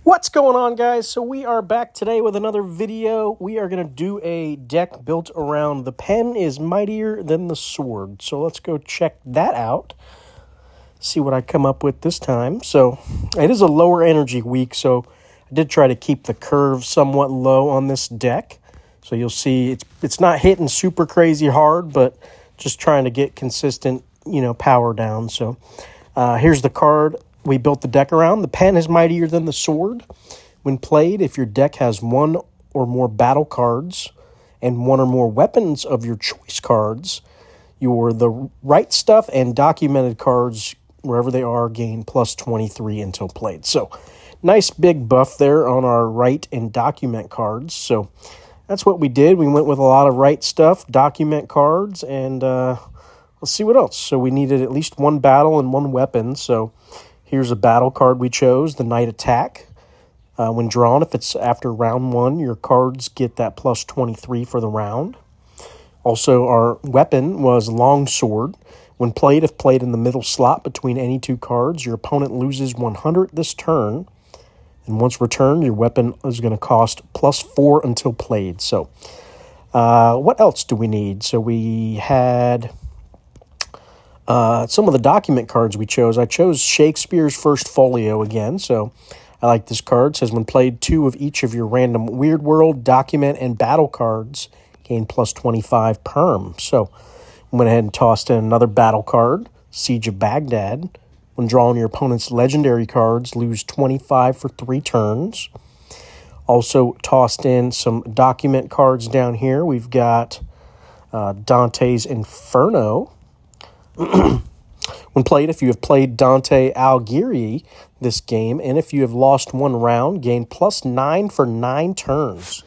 What's going on, guys? So we are back today with another video. We are going to do a deck built around the pen is mightier than the sword. So let's go check that out. See what I come up with this time. So it is a lower energy week, so I did try to keep the curve somewhat low on this deck. So you'll see it's not hitting super crazy hard, but just trying to get consistent, power down. So here's the card we built the deck around. The pen is mightier than the sword. When played, if your deck has one or more battle cards and one or more weapons of your choice cards, the right stuff and documented cards, wherever they are, gain plus 23 until played. So nice big buff there on our right and document cards. So that's what we did. We went with a lot of right stuff, document cards, and let's see what else. So we needed at least one battle and one weapon. So here's a battle card we chose, the Knight Attack. When drawn, if it's after round 1, your cards get that plus 23 for the round. Also, our weapon was Longsword. When played, if played in the middle slot between any two cards, your opponent loses 100 this turn. And once returned, your weapon is going to cost plus 4 until played. So, what else do we need? So we had some of the document cards we chose. I chose Shakespeare's First Folio again, so I like this card. It says when played, 2 of each of your random Weird World, document, and battle cards gain plus 25 perm. So I went ahead and tossed in another battle card, Siege of Baghdad. When drawing your opponent's legendary cards, lose 25 for 3 turns. Also tossed in some document cards down here. We've got Dante's Inferno. When played, if you have played Dante Alighieri this game, and if you have lost one round, gain plus 9 for 9 turns.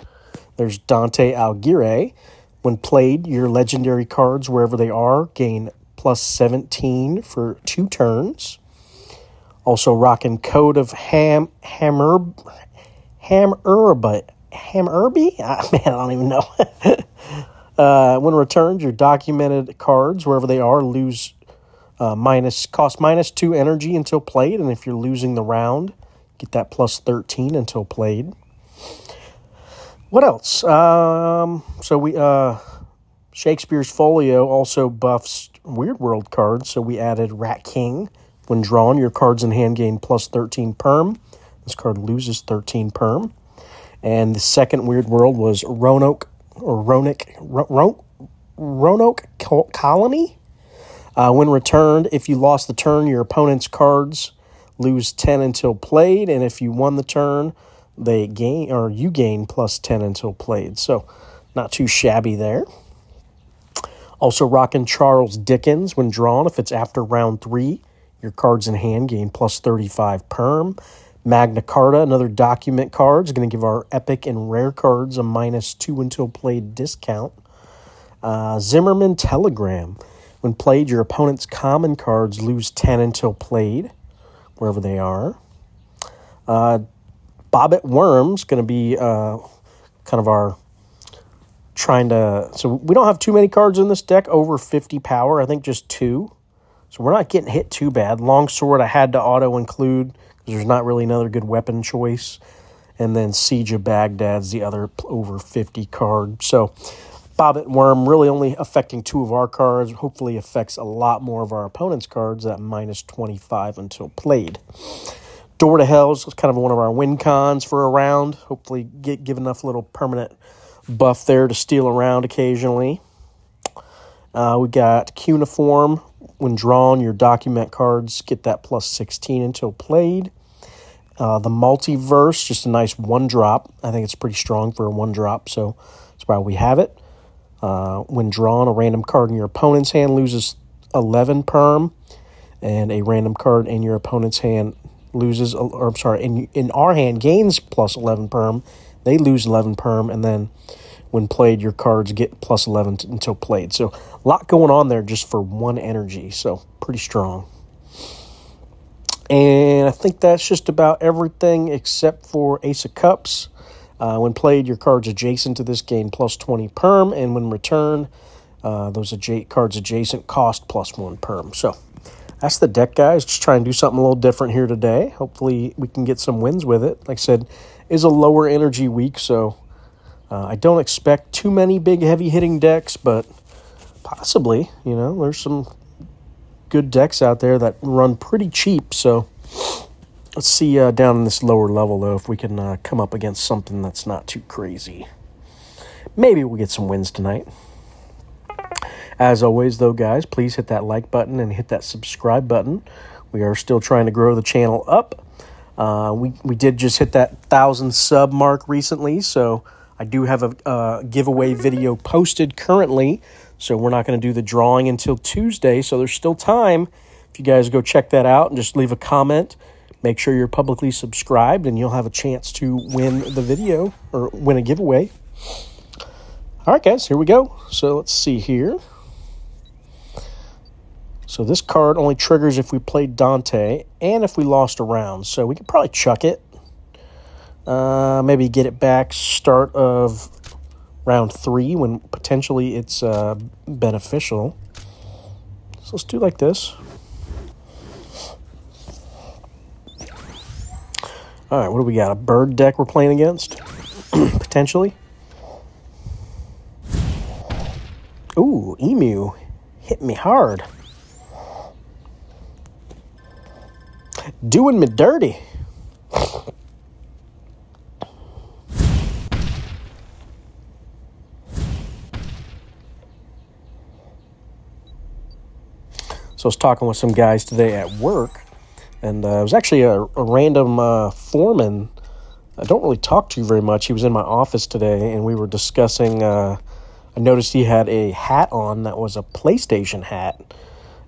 There's Dante Alighieri. When played, your legendary cards, wherever they are, gain plus 17 for 2 turns. Also rocking Code of Hammurbi? Man, I don't even know. When returned, your documented cards, wherever they are, lose cost minus 2 energy until played, and if you're losing the round, get that plus 13 until played. What else? So we Shakespeare's Folio also buffs Weird World cards, so we added Rat King. When drawn, your cards in hand gain plus 13 perm. This card loses 13 perm. And the second Weird World was Roanoke Colony. When returned, if you lost the turn, your opponent's cards lose 10 until played, and if you won the turn, you gain plus 10 until played. So not too shabby there. Also rocking Charles Dickens. When drawn, if it's after round 3, your cards in hand gain plus 35 perm. Magna Carta, another document card, is going to give our epic and rare cards a minus 2 until played discount. Zimmerman Telegram. When played, your opponent's common cards lose 10 until played, wherever they are. Bobbit Worms, going to be kind of our so we don't have too many cards in this deck, over 50 power, I think just 2. So we're not getting hit too bad. Longsword I had to auto-include because there's not really another good weapon choice. And then Siege of Baghdad's the other over 50 card. So Bobbit Worm really only affecting 2 of our cards. Hopefully affects a lot more of our opponent's cards at minus 25 until played. Door to Hell's kind of one of our win cons for a round. Hopefully give enough little permanent buff there to steal around occasionally. We got Cuneiform. When drawn, your document cards get that plus 16 until played. The Multiverse, just a nice 1-drop. I think it's pretty strong for a 1-drop, so that's why we have it. When drawn, a random card in your opponent's hand loses 11 perm, and a random card in your opponent's hand loses, in our hand gains plus 11 perm. They lose 11 perm, and then when played, your cards get plus 11 until played. So a lot going on there just for 1 energy, so pretty strong. And I think that's just about everything except for Ace of Cups. When played, your cards adjacent to this gain plus 20 perm, and when returned, those cards adjacent cost plus 1 perm. So that's the deck, guys. Just trying to do something a little different here today. Hopefully we can get some wins with it. Like I said, is a lower energy week, so I don't expect too many big heavy hitting decks, but possibly, you know, there's some good decks out there that run pretty cheap. So let's see down in this lower level, though, if we can come up against something that's not too crazy. Maybe we'll get some wins tonight. As always, though, guys, please hit that like button and hit that subscribe button. We are still trying to grow the channel up. We did just hit that 1,000 sub mark recently, so I do have a giveaway video posted currently. So we're not going to do the drawing until Tuesday, so there's still time. If you guys go check that out and just leave a comment, make sure you're publicly subscribed, and you'll have a chance to win the video or win a giveaway. All right, guys, here we go. So let's see here. So this card only triggers if we played Dante and if we lost a round. So we could probably chuck it. Maybe get it back start of round 3 when potentially it's beneficial. So let's do like this. All right, what do we got? A bird deck we're playing against? Potentially. Ooh, Emu. Hit me hard. Doing me dirty. So I was talking with some guys today at work, and it was actually a random foreman I don't really talk to very much. He was in my office today, and we were discussing, I noticed he had a hat on that was a PlayStation hat.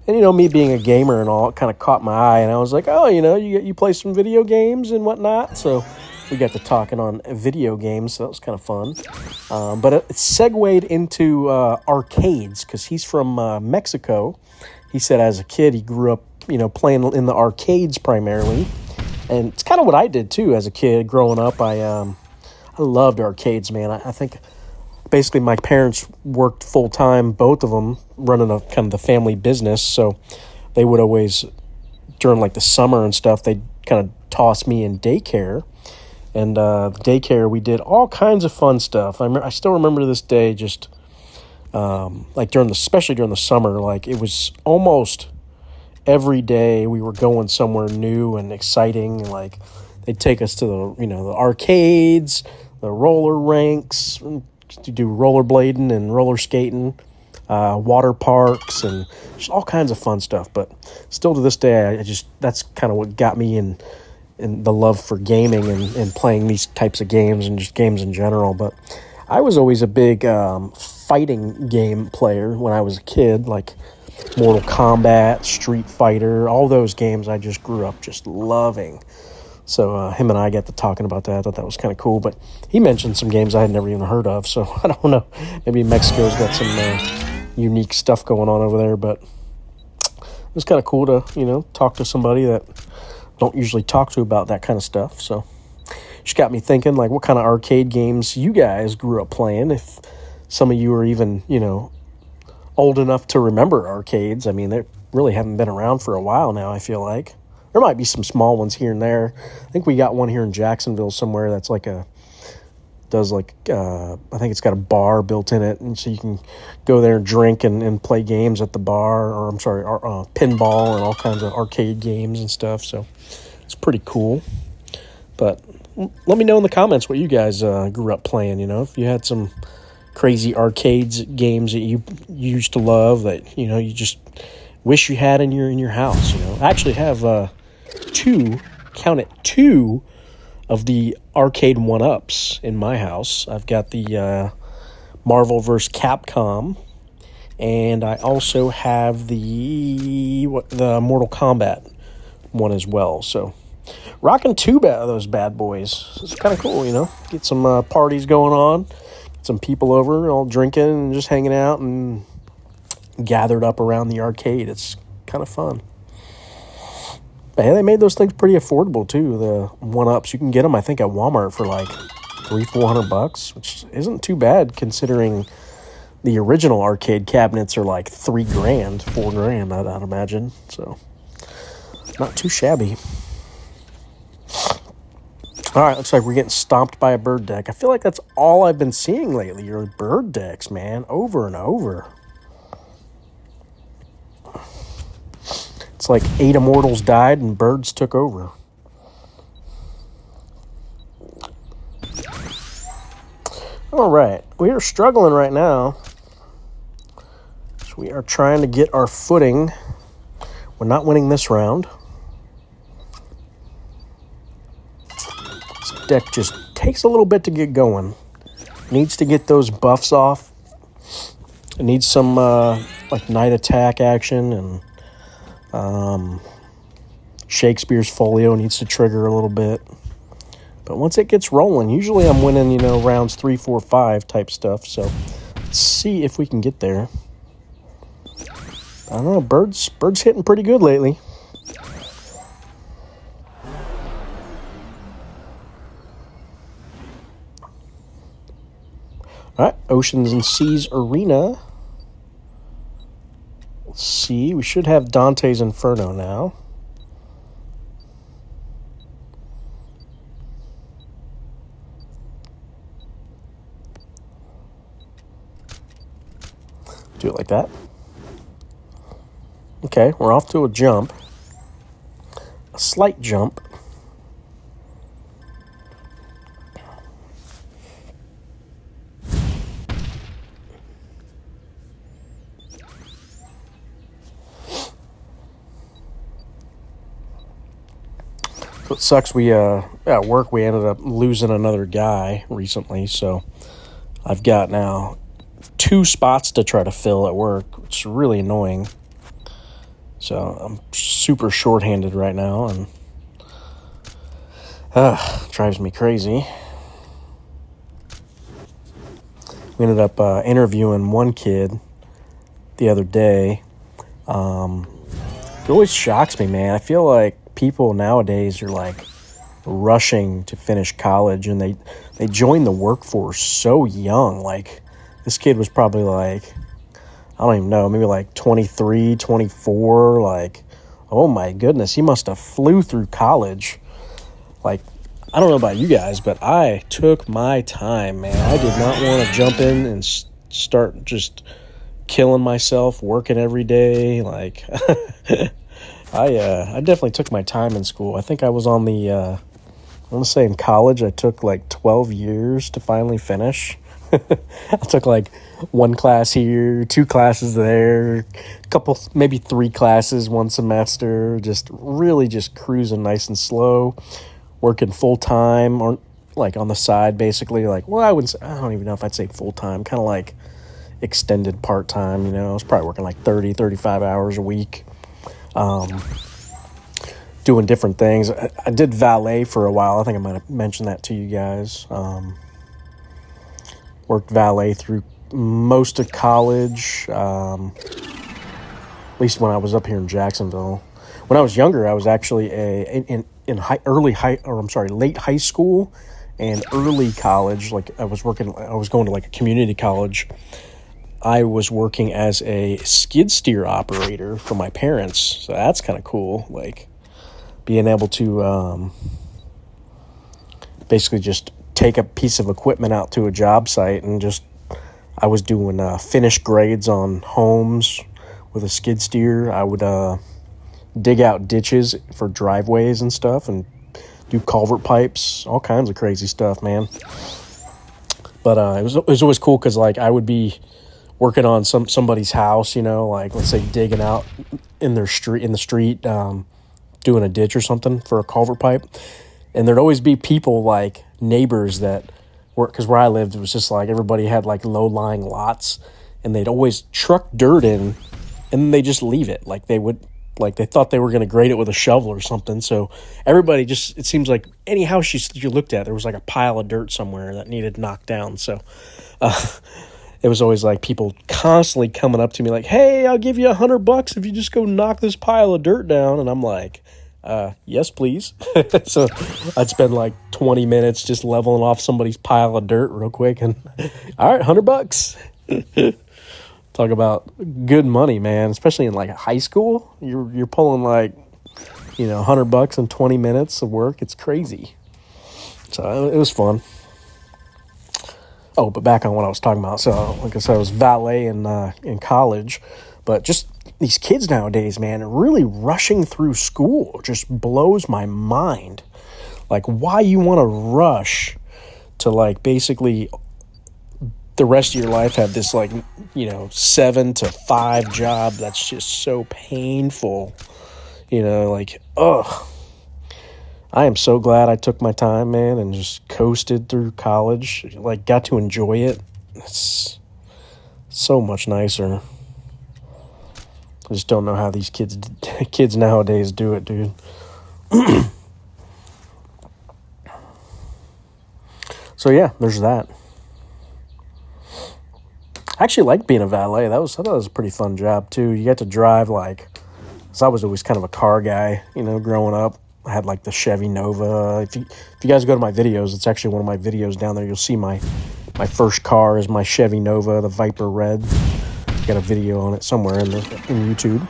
And, you know, me being a gamer and all, it kind of caught my eye, and I was like, oh, you know, you play some video games and whatnot. So we got to talking on video games, so that was kind of fun. But it segued into arcades, because he's from Mexico. He said as a kid he grew up, you know, playing in the arcades primarily. And it's kind of what I did, too, as a kid growing up. I loved arcades, man. I think basically my parents worked full-time, both of them, running a kind of the family business. So they would always, during like the summer and stuff, they'd kind of toss me in daycare. And daycare, we did all kinds of fun stuff. I still remember to this day just like especially during the summer, like it was almost every day we were going somewhere new and exciting. Like they'd take us to the arcades, the roller rinks, to do rollerblading and roller skating, water parks, and just all kinds of fun stuff. But still to this day, that's kind of what got me in the love for gaming and playing these types of games and just games in general. But I was always a big fighting game player when I was a kid, like Mortal Kombat, Street Fighter, all those games I just grew up just loving. So him and I got to talking about that. I thought that was kind of cool. But he mentioned some games I had never even heard of. So I don't know. Maybe Mexico's got some unique stuff going on over there. But it was kind of cool to, you know, talk to somebody that don't usually talk to about that kind of stuff. So just got me thinking, like, what kind of arcade games you guys grew up playing. If some of you are even, you know, old enough to remember arcades. I mean, they really haven't been around for a while now, I feel like. There might be some small ones here and there. I think we got one here in Jacksonville somewhere that's like I think it's got a bar built in it, and so you can go there and drink and play games at the bar, or pinball and all kinds of arcade games and stuff. So it's pretty cool. But let me know in the comments what you guys grew up playing. You know, if you had some crazy arcades games that you used to love that, you know, you just wish you had in your house. You know, I actually have two of the arcade 1-ups in my house. I've got the Marvel vs. Capcom, and I also have the Mortal Kombat one as well. So rocking two of those bad boys. It's kind of cool, you know. Get some parties going on, get some people over, all drinking and just hanging out and gathered up around the arcade. It's kind of fun. But hey, they made those things pretty affordable too. The 1-ups, you can get them, I think, at Walmart for like $300-400, which isn't too bad considering the original arcade cabinets are like $3,000, $4,000, I'd imagine. So Not too shabby. All right, looks like we're getting stomped by a bird deck. I feel like that's all I've been seeing lately are bird decks, man, over and over. It's like 8 immortals died and birds took over. All right, we are struggling right now. So we are trying to get our footing. We're not winning this round. This deck just takes a little bit to get going. Needs to get those buffs off. It needs some like night attack action, and Shakespeare's Folio needs to trigger a little bit. But once it gets rolling, usually I'm winning, you know, rounds 3, 4, 5 type stuff. So let's see if we can get there. I don't know, birds hitting pretty good lately. All right, Oceans and Seas Arena. Let's see, we should have Dante's Inferno now. Do it like that. Okay, we're off to a jump. A slight jump. So it sucks we at work we ended up losing another guy recently, so I've got now 2 spots to try to fill at work, which is really annoying. So I'm super shorthanded right now, and drives me crazy. We ended up interviewing one kid the other day. It always shocks me, man. I feel like people nowadays are like rushing to finish college, and they join the workforce so young. Like, this kid was probably like, I don't even know, maybe like 23, 24. Like, oh my goodness, he must have flew through college. Like, I don't know about you guys, but I took my time, man. I did not want to jump in and start just killing myself, working every day. Like, I definitely took my time in school. I think I was on the, I want to say in college, I took like 12 years to finally finish. I took like 1 class here, 2 classes there, a couple, maybe 3 classes one semester, just really just cruising nice and slow, working full time or like on the side basically. Like, well, I don't even know if I'd say full time, kind of like extended part time, you know. I was probably working like 30, 35 hours a week. Doing different things. I did valet for a while. I think I might have mentioned that to you guys. Worked valet through most of college, at least when I was up here in Jacksonville. When I was younger, I was actually late high school and early college. Like, I was going to like a community college. I was working as a skid steer operator for my parents, so that's kind of cool. Like, being able to basically just take a piece of equipment out to a job site and just, I was doing finish grades on homes with a skid steer. I would dig out ditches for driveways and stuff and do culvert pipes, all kinds of crazy stuff, man. But it was always cool because, like, I would be working on somebody's house, you know, like, let's say digging out in the street, doing a ditch or something for a culvert pipe. And there'd always be people, like neighbors that were, because where I lived, it was just like everybody had like low-lying lots, and they'd always truck dirt in, and they just leave it. Like, they thought they were going to grade it with a shovel or something. So everybody just, it seems like any house you looked at, there was like a pile of dirt somewhere that needed knocked down. So it was always like people constantly coming up to me like, hey, I'll give you $100 if you just go knock this pile of dirt down. And I'm like, yes, please. So I'd spend like 20 minutes just leveling off somebody's pile of dirt real quick, and all right, $100. Talk about good money, man. Especially in like high school, you're pulling like you know, $100 in 20 minutes of work. It's crazy. So it was fun. Oh, but back on what I was talking about. So, like I said, I was valet in college, but just these kids nowadays, man, really rushing through school just blows my mind. Like, why you want to rush to, like, basically the rest of your life have this, like, you know, 7 to 5 job that's just so painful. You know, like, ugh. I am so glad I took my time, man, and just coasted through college. Like, got to enjoy it. It's so much nicer. I just don't know how these kids nowadays do it, dude. So, yeah, there's that. I actually liked being a valet. I thought that was a pretty fun job, too. You get to drive, like, so I was always kind of a car guy, you know, growing up. I had, like, the Chevy Nova. If you guys go to my videos, it's actually one of my videos down there. You'll see my first car is my Chevy Nova, the Viper Red. Got a video on it somewhere in YouTube.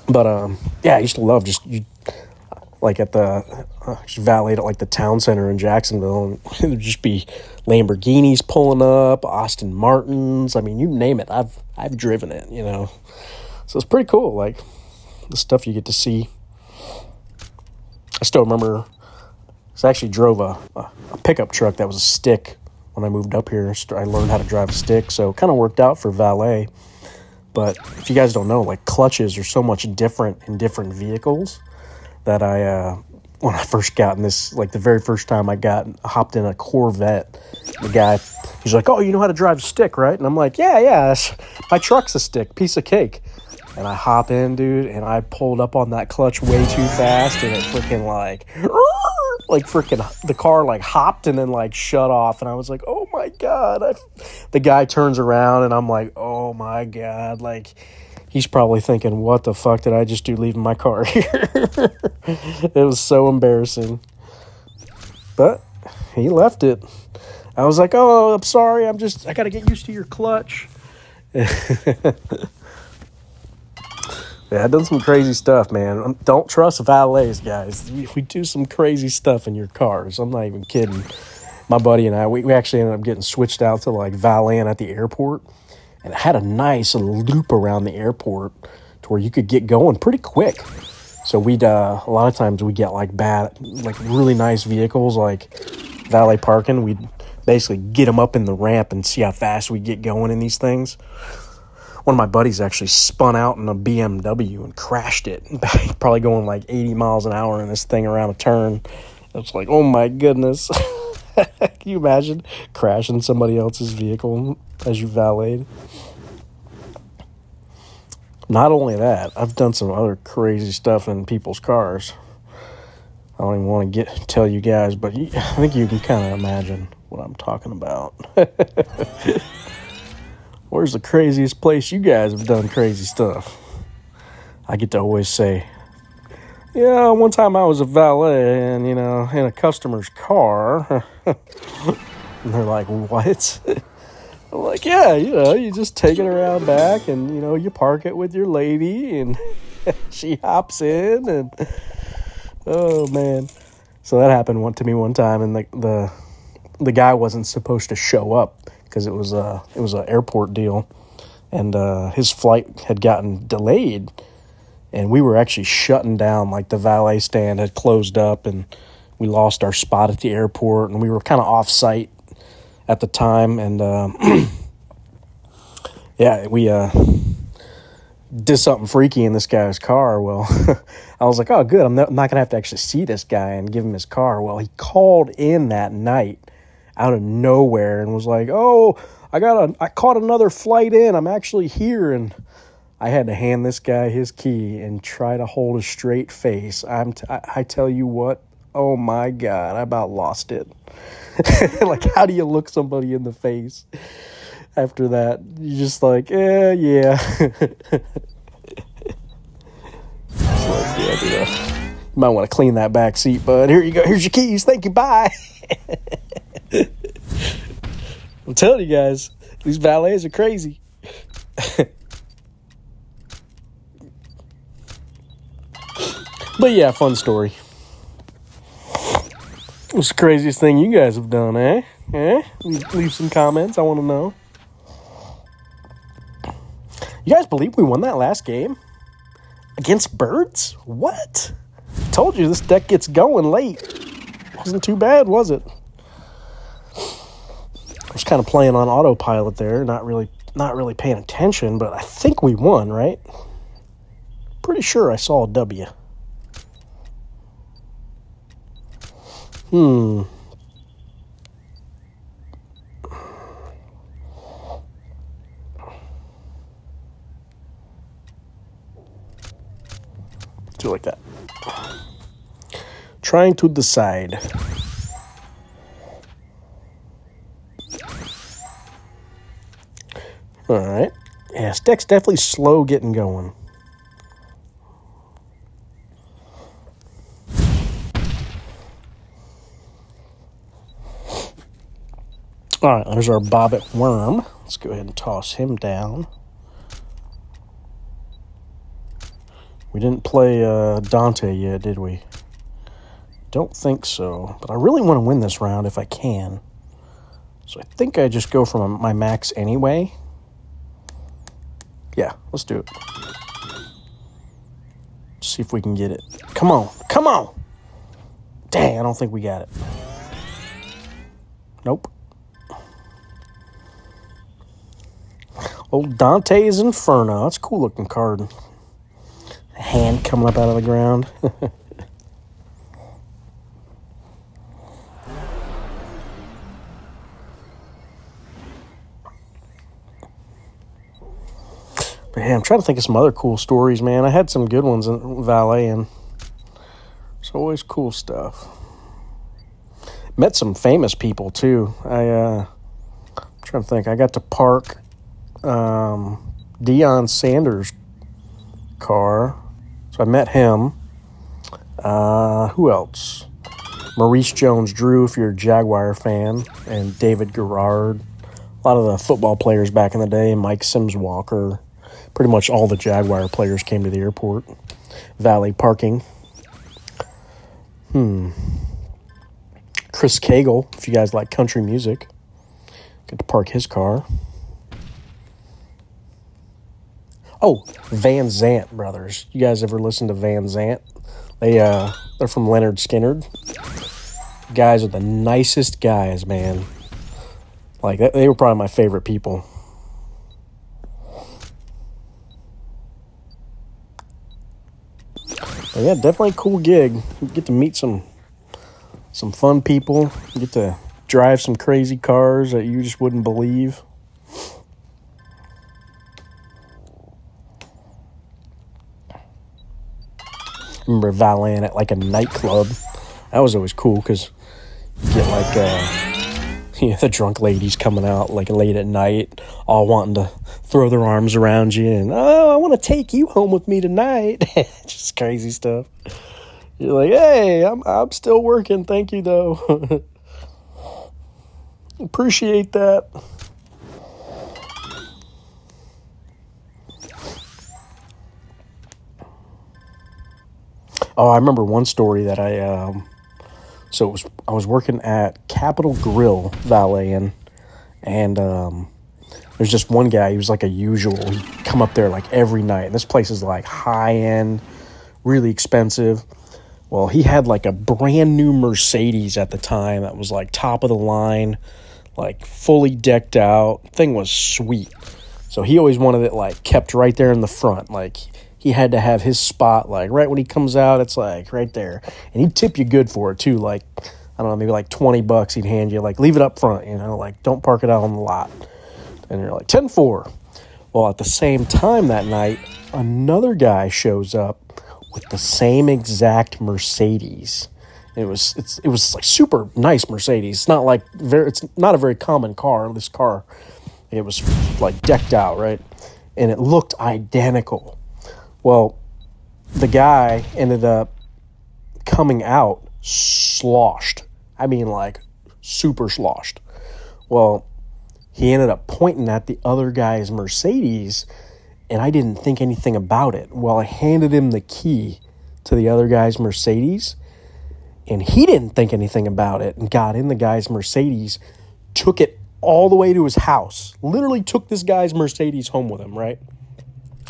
But, yeah, I used to love like, at the just valet at, like, the town center in Jacksonville. And it would just be Lamborghinis pulling up, Aston Martins. I mean, you name it. I've driven it, you know. So it's pretty cool, like, the stuff you get to see. I still remember, I actually drove a pickup truck that was a stick when I moved up here. I learned how to drive a stick, so it kind of worked out for valet. But if you guys don't know, like, clutches are so much different in different vehicles that when I first got in this, like, the very first time I hopped in a Corvette, the guy, he's like, oh, you know how to drive a stick, right? And I'm like, yeah, my truck's a stick, piece of cake. And I hop in, dude, and I pulled up on that clutch way too fast, and it freaking, like freaking, the car, like, hopped and then, like, shut off, and I was like, oh, my God. The guy turns around, and I'm like, oh, my God. Like, he's probably thinking, what the fuck did I just do leaving my car here? It was so embarrassing. But he left it. I was like, oh, I'm sorry. I got to get used to your clutch. Yeah, I've done some crazy stuff, man. Don't trust valets, guys. We do some crazy stuff in your cars. I'm not even kidding. My buddy and I, we actually ended up getting switched out to, like, valeting at the airport. And it had a nice loop around the airport to where you could get going pretty quick. So we'd, a lot of times we get, like, really nice vehicles, like valet parking. We'd basically get them up in the ramp and see how fast we get going in these things. One of my buddies actually spun out in a BMW and crashed it. Probably going like 80 miles an hour in this thing around a turn. It's like, oh my goodness. Can you imagine crashing somebody else's vehicle as you valeted? Not only that, I've done some other crazy stuff in people's cars. I don't even want to tell you guys, but I think you can kind of imagine what I'm talking about. Where's the craziest place you guys have done crazy stuff? I get to always say, yeah, one time I was a valet and, you know, in a customer's car. And they're like, what? I'm like, yeah, you know, you just take it around back and, you know, you park it with your lady and she hops in and, oh, man. So that happened to me one time, and the guy wasn't supposed to show up because it was an airport deal, and his flight had gotten delayed, and we were actually shutting down. Like, the valet stand had closed up, and we lost our spot at the airport, and we were kind of off-site at the time, and yeah, we did something freaky in this guy's car. Well, I was like, oh, good, I'm not going to have to actually see this guy and give him his car. Well, he called in that night out of nowhere and was like, oh, I caught another flight in. I'm actually here. And I had to hand this guy his key and try to hold a straight face. I tell you what, oh my God, I about lost it. Like, how do you look somebody in the face after that? You're just like, yeah. It's like, yeah, dude, you might want to clean that back seat, bud. Here you go. Here's your keys. Thank you. Bye. I'm telling you guys, these valets are crazy. But yeah, fun story. What's the craziest thing you guys have done, eh? Leave some comments. I want to know. You guys believe we won that last game? Against birds? What? Told you this deck gets going late. Wasn't too bad, was it? I was kind of playing on autopilot there, not really paying attention, but I think we won, right? Pretty sure I saw a W. Do it like that. Trying to decide. All right. Yeah, this deck's definitely slow getting going. All right, there's our Bobbit Worm. Let's go ahead and toss him down. We didn't play Dante yet, did we? Don't think so, but I really want to win this round if I can. So I think I just go for my max anyway. Yeah, let's do it. See if we can get it. Come on, come on! Dang, I don't think we got it. Nope. Old Dante's Inferno. That's a cool looking card. A hand coming up out of the ground. But yeah, I'm trying to think of some other cool stories, man. I had some good ones in Valet, and it's always cool stuff. Met some famous people, too. I'm trying to think. I got to park Deion Sanders' car. So I met him. Who else? Maurice Jones-Drew, if you're a Jaguar fan, and David Garrard. A lot of the football players back in the day, Mike Sims-Walker. Pretty much all the Jaguar players came to the airport. Valet parking. Chris Cagle, if you guys like country music. Get to park his car. Oh, Van Zant brothers. You guys ever listen to Van Zant? They're from Leonard Skinner. Guys are the nicest guys, man. Like, they were probably my favorite people. But yeah, definitely a cool gig. You get to meet some fun people. You get to drive some crazy cars that you just wouldn't believe. I remember valeting at like a nightclub. That was always cool because you get like the drunk ladies coming out like late at night, all wanting to throw their arms around you and, oh, I want to take you home with me tonight. Just crazy stuff. You're like, hey, I'm still working. Thank you, though. Appreciate that. Oh, I remember one story that I was working at Capitol Grill valeting, and there's just one guy. He was like a usual. He'd come up there like every night. And this place is like high end, really expensive. Well, he had like a brand new Mercedes at the time that was like top of the line, like fully decked out. Thing was sweet. So he always wanted it like kept right there in the front. Like he had to have his spot like right when he comes out, it's like right there. And he'd tip you good for it too. Like, I don't know, maybe like $20 he'd hand you. Like, leave it up front, you know, like don't park it out on the lot. And you're like, 10-4. Well, at the same time that night, another guy shows up with the same exact Mercedes. It was like super nice Mercedes. It's not like it's not a very common car. This car, it was like decked out, right? And it looked identical. Well, the guy ended up coming out sloshed. I mean, like super sloshed. Well, he ended up pointing at the other guy's Mercedes, and I didn't think anything about it. Well, I handed him the key to the other guy's Mercedes, and he didn't think anything about it and got in the guy's Mercedes, took it all the way to his house, literally took this guy's Mercedes home with him, right?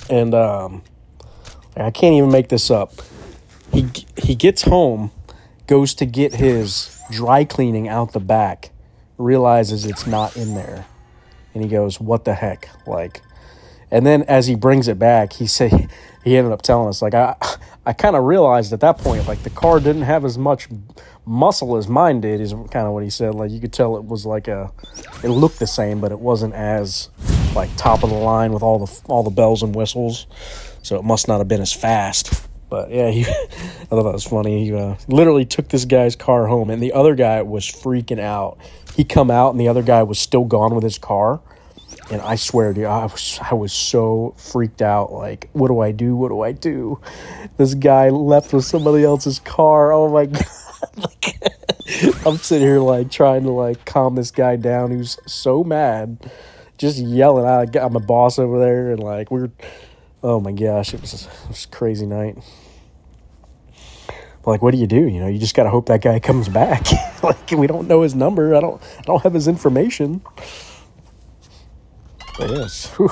And I can't even make this up. He gets home, goes to get his dry cleaning out the back, realizes it's not in there, and he goes, "What the heck?" Like, and then as he brings it back, he ended up telling us, like, I kind of realized at that point, like, the car didn't have as much muscle as mine did, is kind of what he said. Like, you could tell it was like it looked the same, but it wasn't as, like, top of the line with all the bells and whistles, so it must not have been as fast. But yeah, I thought that was funny. He literally took this guy's car home, and the other guy was freaking out. He come out, and the other guy was still gone with his car. And I swear to you, I was so freaked out. Like, what do I do? What do I do? This guy left with somebody else's car. Oh my God. Like, I'm sitting here like trying to like calm this guy down. He was so mad, just yelling. I got my boss over there, and like oh my gosh, it was a crazy night. Like, what do? You know, you just got to hope that guy comes back. Like, we don't know his number. I don't have his information. But yes. Whew.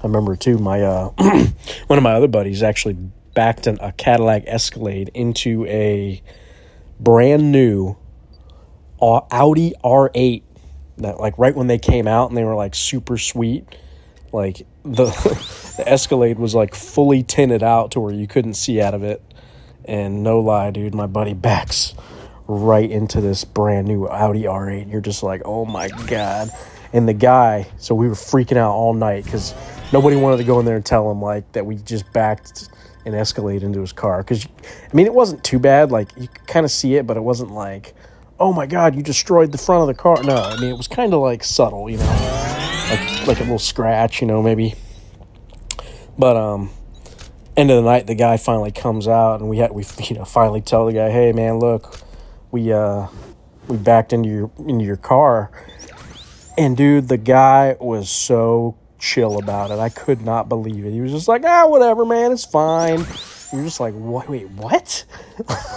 I remember too, my one of my other buddies actually backed a Cadillac Escalade into a brand new Audi R8. That, like, right when they came out and they were like super sweet. Like, the Escalade was like fully tinted out to where you couldn't see out of it. And no lie, dude, my buddy backs right into this brand new Audi R8. And you're just like, oh my God. And the guy, so we were freaking out all night because nobody wanted to go in there and tell him like that we just backed an Escalade into his car. Because, I mean, it wasn't too bad. Like, you could kind of see it, but it wasn't like, oh my God, you destroyed the front of the car. No, I mean, it was kind of like subtle, you know, like a little scratch, you know, maybe. But end of the night, the guy finally comes out, and we finally tell the guy, hey man, look, we backed into your car. And dude, the guy was so chill about it. I could not believe it. He was just like, whatever, man, it's fine. You're just like, wait, what?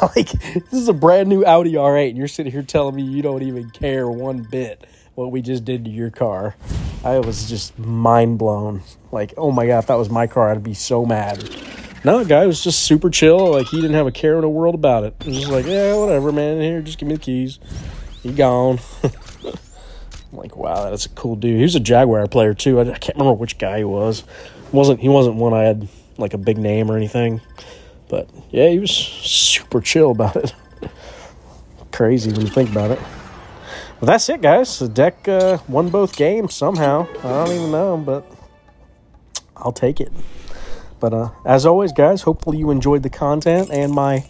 Like, this is a brand new Audi R8, and you're sitting here telling me you don't even care one bit what we just did to your car. I was just mind blown. Like, oh my God, if that was my car, I'd be so mad. No, the guy was just super chill. Like, he didn't have a care in the world about it. It was just like, yeah, whatever, man. Here, just give me the keys. He gone. I'm like, wow, that's a cool dude. He was a Jaguar player too. I can't remember which guy he was. He wasn't one I had like a big name or anything. But yeah, he was super chill about it. Crazy when you think about it. Well, that's it, guys. The deck won both games somehow. I don't even know, but I'll take it. But as always, guys, hopefully you enjoyed the content and my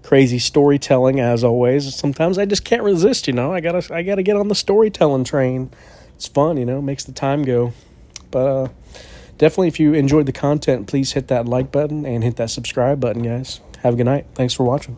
crazy storytelling. As always, sometimes I just can't resist. You know, I gotta get on the storytelling train. It's fun, you know, makes the time go. But definitely, if you enjoyed the content, please hit that like button and hit that subscribe button, guys. Have a good night. Thanks for watching.